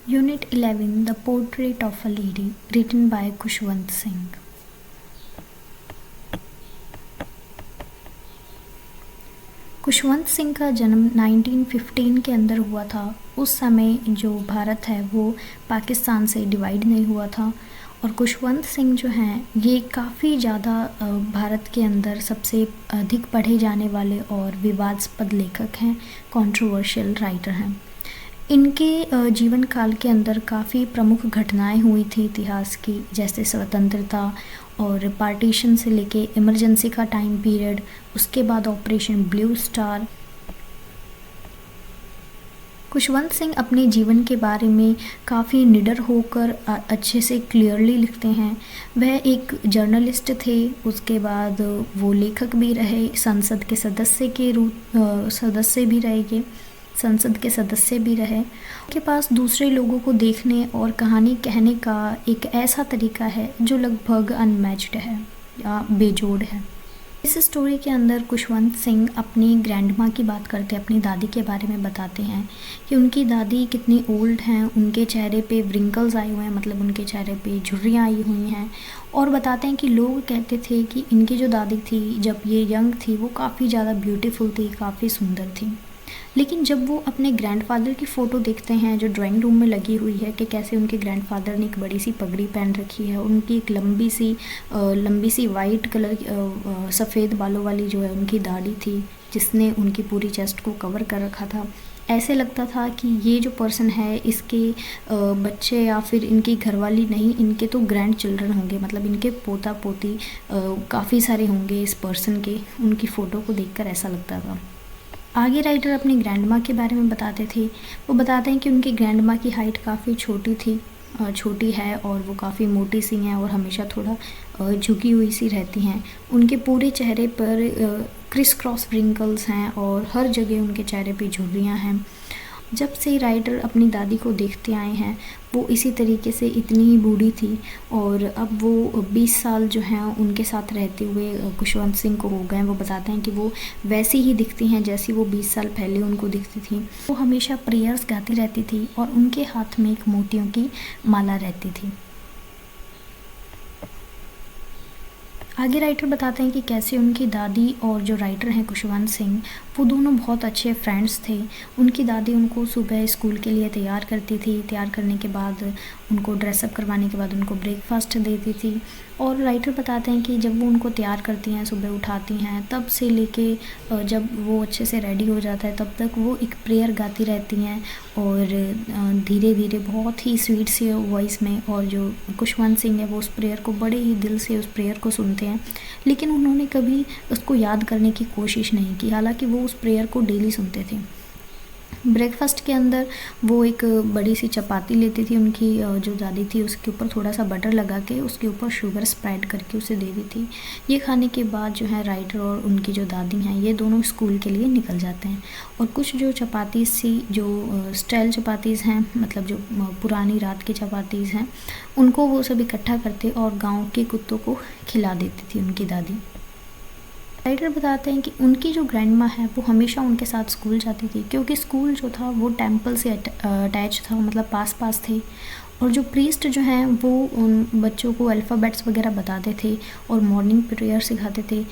Unit 11 The Portrait of a Lady, written by Khushwant Singh. Khushwant Singh का जन्म 1915 के अंदर हुआ था। उस समय जो भारत है वो पाकिस्तान से डिवाइड नहीं हुआ था और खुशवंत सिंह जो हैं ये काफ़ी ज़्यादा भारत के अंदर सबसे अधिक पढ़े जाने वाले और विवादास्पद लेखक हैं, कंट्रोवर्शियल राइटर हैं। इनके जीवन काल के अंदर काफ़ी प्रमुख घटनाएं हुई थी इतिहास की, जैसे स्वतंत्रता और पार्टीशन से लेके इमरजेंसी का टाइम पीरियड, उसके बाद operation blue star. Khushwant Singh अपने जीवन के बारे में काफ़ी निडर होकर अच्छे से क्लियरली लिखते हैं। वह एक जर्नलिस्ट थे, उसके बाद वो लेखक भी रहे, संसद के सदस्य भी रहे। उनके पास दूसरे लोगों को देखने और कहानी कहने का एक ऐसा तरीका है जो लगभग अनमैच्ड है या बेजोड़ है। इस स्टोरी के अंदर खुशवंत सिंह अपनी ग्रैंडमा की बात करते हैं, अपनी दादी के बारे में बताते हैं कि उनकी दादी कितनी ओल्ड हैं, उनके चेहरे पे व्रिंकल्स आए हुए हैं, मतलब उनके चेहरे पे झुर्रियाँ आई हुई हैं। और बताते हैं कि लोग कहते थे कि इनकी जो दादी थी जब ये यंग थी वो काफ़ी ज़्यादा ब्यूटीफुल थी, काफ़ी सुंदर थी। लेकिन जब वो अपने ग्रैंडफादर की फ़ोटो देखते हैं जो ड्राइंग रूम में लगी हुई है कि कैसे उनके ग्रैंडफादर ने एक बड़ी सी पगड़ी पहन रखी है, उनकी एक लंबी सी वाइट कलर सफ़ेद बालों वाली जो है उनकी दाढ़ी थी जिसने उनकी पूरी चेस्ट को कवर कर रखा था। ऐसे लगता था कि ये जो पर्सन है इसके बच्चे या फिर इनकी घरवाली नहीं, इनके तो ग्रैंड चिल्ड्रन होंगे, मतलब इनके पोता पोती काफ़ी सारे होंगे इस पर्सन के। उनकी फ़ोटो को देखकर ऐसा लगता था। आगे राइटर अपनी ग्रैंडमा के बारे में बताते थे। वो बताते हैं कि उनकी ग्रैंडमा की हाइट काफ़ी छोटी है और वो काफ़ी मोटी सी हैं और हमेशा थोड़ा झुकी हुई सी रहती हैं। उनके पूरे चेहरे पर क्रिस क्रॉस व्रिंकल्स हैं और हर जगह उनके चेहरे पे झुर्रियाँ हैं। जब से राइटर अपनी दादी को देखते आए हैं वो इसी तरीके से इतनी ही बूढ़ी थी और अब वो 20 साल जो हैं उनके साथ रहते हुए खुशवंत सिंह को हो गए। वो बताते हैं कि वो वैसी ही दिखती हैं जैसी वो 20 साल पहले उनको दिखती थी। वो हमेशा प्रेयर्स गाती रहती थी और उनके हाथ में एक मोतियों की माला रहती थी। आगे राइटर बताते हैं कि कैसे उनकी दादी और जो राइटर हैं खुशवंत सिंह वो दोनों बहुत अच्छे फ्रेंड्स थे। उनकी दादी उनको सुबह स्कूल के लिए तैयार करती थी, तैयार करने के बाद उनको ड्रेसअप करवाने के बाद उनको ब्रेकफास्ट देती थी। और राइटर बताते हैं कि जब वो उनको तैयार करती हैं, सुबह उठाती हैं, तब से लेके जब वो अच्छे से रेडी हो जाता है तब तक वो एक प्रेयर गाती रहती हैं और धीरे धीरे बहुत ही स्वीट सी वॉइस में। और जो खुशवंत सिंह है वो उस प्रेयर को बड़े ही दिल से उस प्रेयर को सुनते हैं, लेकिन उन्होंने कभी उसको याद करने की कोशिश नहीं की, हालांकि वो उस प्रेयर को डेली सुनते थे। ब्रेकफास्ट के अंदर वो एक बड़ी सी चपाती लेती थी, उनकी जो दादी थी उसके ऊपर थोड़ा सा बटर लगा के उसके ऊपर शुगर स्प्रेड करके उसे दे दी थी। ये खाने के बाद जो है राइटर और उनकी जो दादी हैं ये दोनों स्कूल के लिए निकल जाते हैं और कुछ जो चपातीस सी जो स्टाइल चपातीस हैं, मतलब जो पुरानी रात की चपातीस हैं, उनको वो सब इकट्ठा करते और गाँव के कुत्तों को खिला देती थी उनकी दादी। राइटर बताते हैं कि उनकी जो ग्रैंडमा है वो हमेशा उनके साथ स्कूल जाती थी क्योंकि स्कूल जो था वो टेंपल से अटैच था, मतलब पास थे। और जो प्रीस्ट जो हैं वो उन बच्चों को अल्फ़ाबेट्स वगैरह बताते थे और मॉर्निंग प्रेयर सिखाते थे।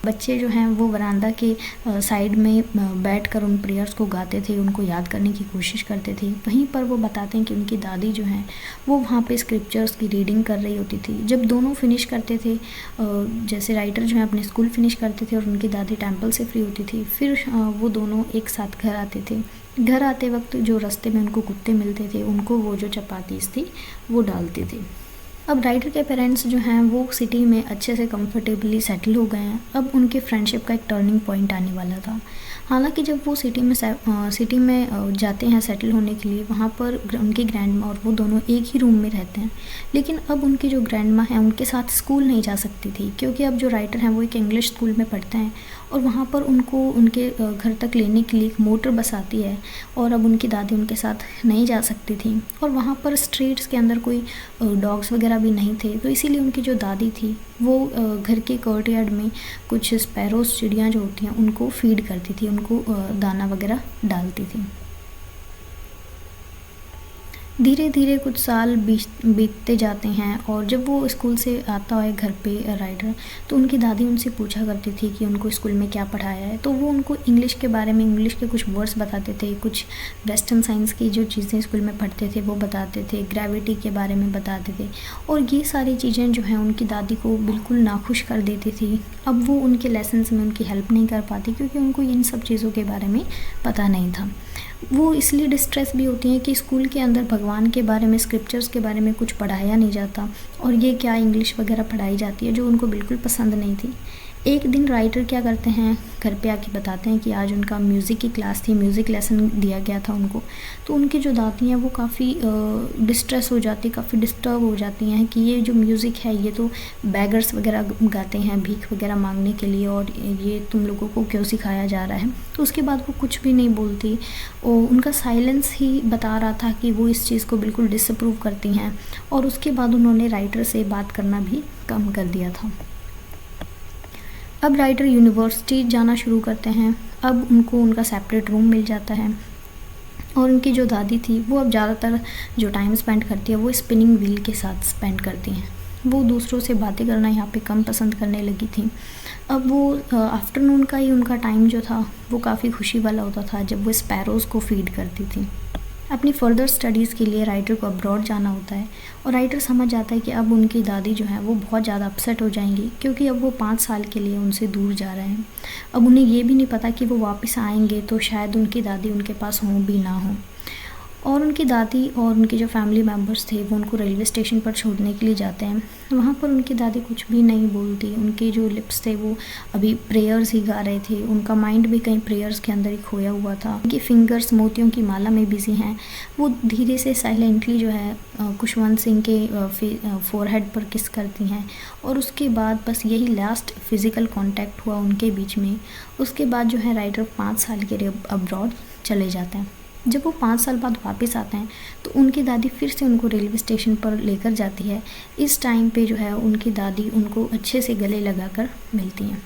बच्चे जो हैं वो वरांदा के साइड में बैठकर उन प्रेयर्स को गाते थे, उनको याद करने की कोशिश करते थे। वहीं पर वो बताते हैं कि उनकी दादी जो हैं वो वहाँ पे स्क्रिप्चर्स की रीडिंग कर रही होती थी। जब दोनों फिनिश करते थे, जैसे राइटर जो है अपने स्कूल फिनिश करते थे और उनकी दादी टेंपल से फ्री होती थी, फिर वो दोनों एक साथ घर आते थे। घर आते वक्त जो रास्ते में उनको कुत्ते मिलते थे उनको वो जो चपातीस थी वो डालते थे। अब राइटर के पेरेंट्स जो हैं वो सिटी में अच्छे से कंफर्टेबली सेटल हो गए हैं। अब उनके फ्रेंडशिप का एक टर्निंग पॉइंट आने वाला था। हालांकि जब वो सिटी में जाते हैं सेटल होने के लिए, वहाँ पर उनकी ग्रैंडमा और वो दोनों एक ही रूम में रहते हैं। लेकिन अब उनकी जो ग्रैंडमा है उनके साथ स्कूल नहीं जा सकती थी क्योंकि अब जो राइटर हैं वो एक इंग्लिश स्कूल में पढ़ते हैं और वहाँ पर उनको उनके घर तक लेने के लिए एक मोटर बस आती है और अब उनकी दादी उनके साथ नहीं जा सकती थी। और वहाँ पर स्ट्रीट्स के अंदर कोई डॉग्स वगैरह भी नहीं थे, तो इसीलिए उनकी जो दादी थी वो घर के कोर्टयार्ड में कुछ स्पैरोज चिड़ियाँ जो होती हैं उनको फीड करती थी, उनको दाना वगैरह डालती थी। धीरे धीरे कुछ साल बीतते जाते हैं और जब वो स्कूल से आता है घर पे राइटर, तो उनकी दादी उनसे पूछा करती थी कि उनको स्कूल में क्या पढ़ाया है। तो वो उनको इंग्लिश के बारे में, इंग्लिश के कुछ वर्ड्स बताते थे, कुछ वेस्टर्न साइंस की जो चीज़ें स्कूल में पढ़ते थे वो बताते थे, ग्रेविटी के बारे में बताते थे। और ये सारी चीज़ें जो हैं उनकी दादी को बिल्कुल नाखुश कर देती थी। अब वो उनके लेसन्स में उनकी हेल्प नहीं कर पाती क्योंकि उनको इन सब चीज़ों के बारे में पता नहीं था। वो इसलिए डिस्ट्रेस भी होती हैं कि स्कूल के अंदर भगवान के बारे में, स्क्रिप्चर्स के बारे में कुछ पढ़ाया नहीं जाता और ये क्या इंग्लिश वगैरह पढ़ाई जाती है जो उनको बिल्कुल पसंद नहीं थी। एक दिन राइटर क्या करते हैं, घर पे आके बताते हैं कि आज उनका म्यूज़िक की क्लास थी, म्यूज़िक लेसन दिया गया था उनको। तो उनकी जो दादी हैं वो काफ़ी डिस्ट्रेस हो जाती, काफ़ी डिस्टर्ब हो जाती हैं कि ये जो म्यूज़िक है ये तो बैगर्स वगैरह गाते हैं भीख वगैरह मांगने के लिए, और ये तुम लोगों को क्यों सिखाया जा रहा है। तो उसके बाद वो कुछ भी नहीं बोलती और उनका साइलेंस ही बता रहा था कि वो इस चीज़ को बिल्कुल डिसअप्रूव करती हैं। और उसके बाद उन्होंने राइटर से बात करना भी कम कर दिया था। अब राइटर यूनिवर्सिटी जाना शुरू करते हैं। अब उनको उनका सेपरेट रूम मिल जाता है और उनकी जो दादी थी वो अब ज़्यादातर जो टाइम स्पेंड करती है वो स्पिनिंग व्हील के साथ स्पेंड करती हैं। वो दूसरों से बातें करना यहाँ पे कम पसंद करने लगी थी। अब वो आफ्टरनून का ही उनका टाइम जो था वो काफ़ी खुशी वाला होता था जब वो स्पैरोज़ को फीड करती थी। अपनी फ़र्दर स्टडीज़ के लिए राइटर को अब्रॉड जाना होता है और राइटर समझ जाता है कि अब उनकी दादी जो है वो बहुत ज़्यादा अपसेट हो जाएंगी क्योंकि अब वो 5 साल के लिए उनसे दूर जा रहे हैं। अब उन्हें ये भी नहीं पता कि वो वापस आएंगे तो शायद उनकी दादी उनके पास हों भी ना हों। और उनकी दादी और उनके जो फैमिली मेम्बर्स थे वो उनको रेलवे स्टेशन पर छोड़ने के लिए जाते हैं। वहाँ पर उनकी दादी कुछ भी नहीं बोलती, उनके जो लिप्स थे वो अभी प्रेयर्स ही गा रहे थे, उनका माइंड भी कहीं प्रेयर्स के अंदर ही खोया हुआ था। उनकी फिंगर्स मोतियों की माला में बिजी हैं। वो धीरे से साइलेंटली जो है खुशवंत सिंह के फोरहेड पर किस करती हैं और उसके बाद बस यही लास्ट फिज़िकल कॉन्टैक्ट हुआ उनके बीच में। उसके बाद जो है राइटर 5 साल के लिए अब्रॉड चले जाते हैं। जब वो 5 साल बाद वापस आते हैं तो उनकी दादी फिर से उनको रेलवे स्टेशन पर लेकर जाती है। इस टाइम पे जो है उनकी दादी उनको अच्छे से गले लगाकर मिलती हैं।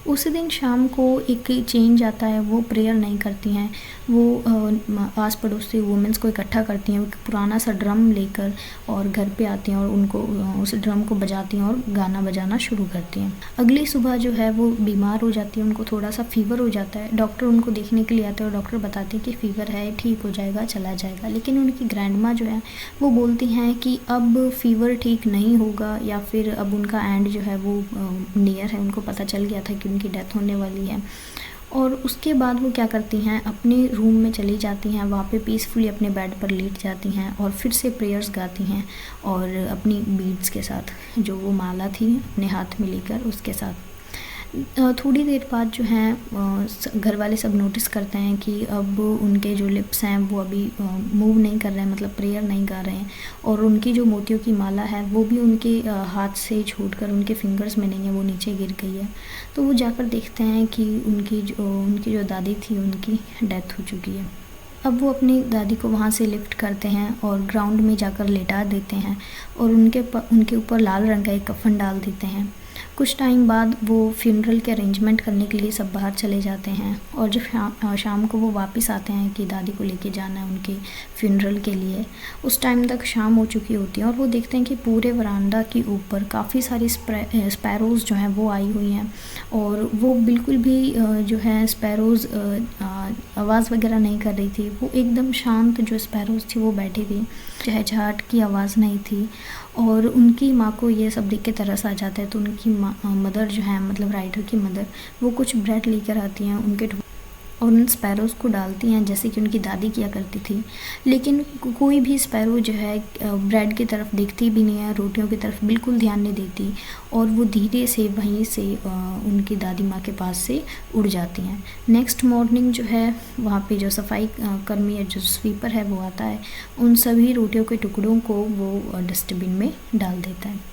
उसी दिन शाम को एक चेंज आता है, वो प्रेयर नहीं करती हैं, वो आस पड़ोस से वुमेंस को इकट्ठा करती हैं, एक पुराना सा ड्रम लेकर और घर पे आती हैं और उनको उस ड्रम को बजाती हैं और गाना बजाना शुरू करती हैं। अगली सुबह जो है वो बीमार हो जाती है, उनको थोड़ा सा फीवर हो जाता है। डॉक्टर उनको देखने के लिए आते हैं और डॉक्टर बताते हैं कि फ़ीवर है, ठीक हो जाएगा, चला जाएगा। लेकिन उनकी ग्रैंडमा जो है वो बोलती हैं कि अब फ़ीवर ठीक नहीं होगा या फिर अब उनका एंड जो है वो नियर है। उनको पता चल गया था कि उनकी डेथ होने वाली है। और उसके बाद वो क्या करती हैं, अपने रूम में चली जाती हैं, वहाँ पे पीसफुली अपने बेड पर लेट जाती हैं और फिर से प्रेयर्स गाती हैं और अपनी बीड्स के साथ, जो वो माला थी अपने हाथ में लेकर उसके साथ। थोड़ी देर बाद जो है घर वाले सब नोटिस करते हैं कि अब उनके जो लिप्स हैं वो अभी मूव नहीं कर रहे हैं, मतलब प्रेयर नहीं गा रहे हैं, और उनकी जो मोतियों की माला है वो भी उनके हाथ से छूटकर उनके फिंगर्स में नहीं है, वो नीचे गिर गई है। तो वो जाकर देखते हैं कि उनकी जो दादी थी उनकी डेथ हो चुकी है। अब वो अपनी दादी को वहाँ से लिफ्ट करते हैं और ग्राउंड में जाकर लेटा देते हैं और उनके ऊपर लाल रंग का एक कफन डाल देते हैं। कुछ टाइम बाद वो फ्यूनरल के अरेंजमेंट करने के लिए सब बाहर चले जाते हैं और जब शाम को वो वापस आते हैं कि दादी को लेके जाना है उनके फ्यूनरल के लिए, उस टाइम तक शाम हो चुकी होती है और वो देखते हैं कि पूरे वरांडा के ऊपर काफ़ी सारी स्पैरोज़ जो हैं वो आई हुई हैं और वो बिल्कुल भी जो है स्पैरोज़ आवाज़ वगैरह नहीं कर रही थी। वो एकदम शांत जो स्पैरोज़ थी वो बैठी थी, चहचहाट की आवाज़ नहीं थी। और उनकी माँ को ये सब देख के तरस आ जाता है, तो उनकी मदर जो है, मतलब राइटर की मदर, वो कुछ ब्रेड लेकर आती हैं उनके और उन स्पैरोज़ को डालती हैं जैसे कि उनकी दादी किया करती थी। लेकिन कोई भी स्पैरो जो है ब्रेड की तरफ देखती भी नहीं है, रोटियों की तरफ बिल्कुल ध्यान नहीं देती और वो धीरे से वहीं से उनकी दादी माँ के पास से उड़ जाती हैं। नेक्स्ट मॉर्निंग जो है वहाँ पे जो सफाई कर्मी है, जो स्वीपर है, वो आता है, उन सभी रोटियों के टुकड़ों को वो डस्टबिन में डाल देता है।